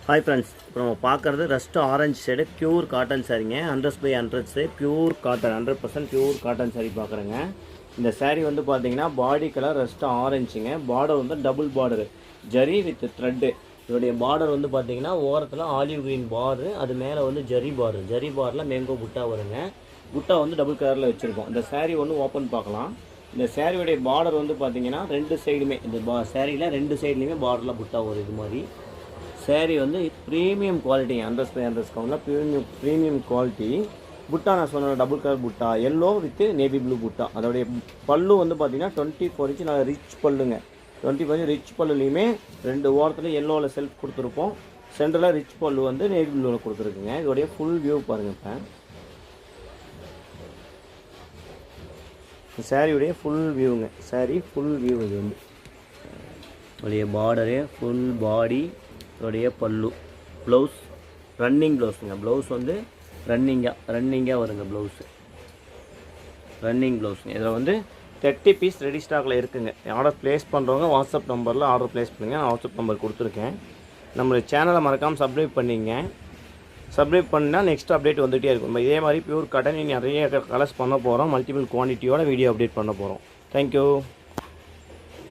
Hi friends, இப்போ நம்ம பார்க்குறது rust orange side pure cotton சாரீங்க. 100/100 side pure cotton, 100% pure cotton sari பார்க்குறேங்க. இந்த சாரீ வந்து பார்த்தீங்கன்னா பாடி கலர் ரஸ்ட் ஆரஞ்சுங்க. பார்டர் வந்து double border, zari with thread. இதோடைய பார்டர் வந்து பார்த்தீங்கன்னா ஓரத்தில் ஆலிவ் க்ரீன் பார்டரு, அது மேலே வந்து ஜரி பார்டர். ஜரி பார்டரில் மேங்கோ புட்டா வருங்க. புட்டா வந்து டபுள் கலரில் வச்சுருக்கோம். இந்த சாரீ ஒன்று ஓப்பன் பார்க்கலாம். இந்த சாரியோடைய பார்டர் வந்து பார்த்தீங்கன்னா ரெண்டு சைடுமே, இந்த சாரியில் ரெண்டு சைட்லேயுமே பார்டரில் புட்டா வரும். இது மாதிரி சாரீ வந்து ப்ரீமியம் குவாலிட்டி, 100/100 கவுண்டில் ப்ரீமியம் குவாலிட்டி. புட்டா நான் சொன்ன டபுள் கலர் புட்டா, எல்லோ வித் நேவி ப்ளூ புட்டா. அதோடைய பல்லு வந்து பார்த்தீங்கன்னா 24 இன்ச் நல்ல ரிச் பல்லுங்க. 24 ரிச் பல்லுலையுமே ரெண்டு ஓரத்தில் எல்லோவில் செல்ஃப் கொடுத்துருப்போம். சென்டரில் ரிச் பல்லு வந்து நேவி ப்ளூவில் கொடுத்துருக்குங்க. இதோடைய ஃபுல் வியூ பாருங்கள். இப்போ சாரியுடைய ஃபுல் வியூங்க. Sari full view. இது வந்து உடைய பார்டரு, ஃபுல் பாடி, இதோடைய பல்லு, ப்ளவுஸ் ரன்னிங் ப்ளவுஸுங்க. ப்ளவுஸ் வந்து ரன்னிங்காக வருங்க. ப்ளவுஸு ரன்னிங் ப்ளவுஸுங்க. இதில் வந்து 30 பீஸ் ரெடி ஸ்டாக்கில் இருக்குங்க. ஆர்டர் ப்ளேஸ் பண்ணுறவங்க வாட்ஸ்அப் நம்பரில் ஆர்டர் ப்ளேஸ் பண்ணுங்கள். நான் வாட்ஸ்அப் நம்பர் கொடுத்துருக்கேன். நம்மளுடைய சேனலை மறக்காமல் சப்ஸ்கிரைப் பண்ணிங்க. சப்ஸ்கிரைப் பண்ணால் நெக்ஸ்ட் அப்டேட் வந்துகிட்டே இருக்கும். இதே மாதிரி பியூர் காட்டன் நிறைய கலர்ஸ் பண்ண போகிறோம். மல்டிபிள் குவான்டிட்டியோட வீடியோ அப்டேட் பண்ண போகிறோம். தேங்க்யூ.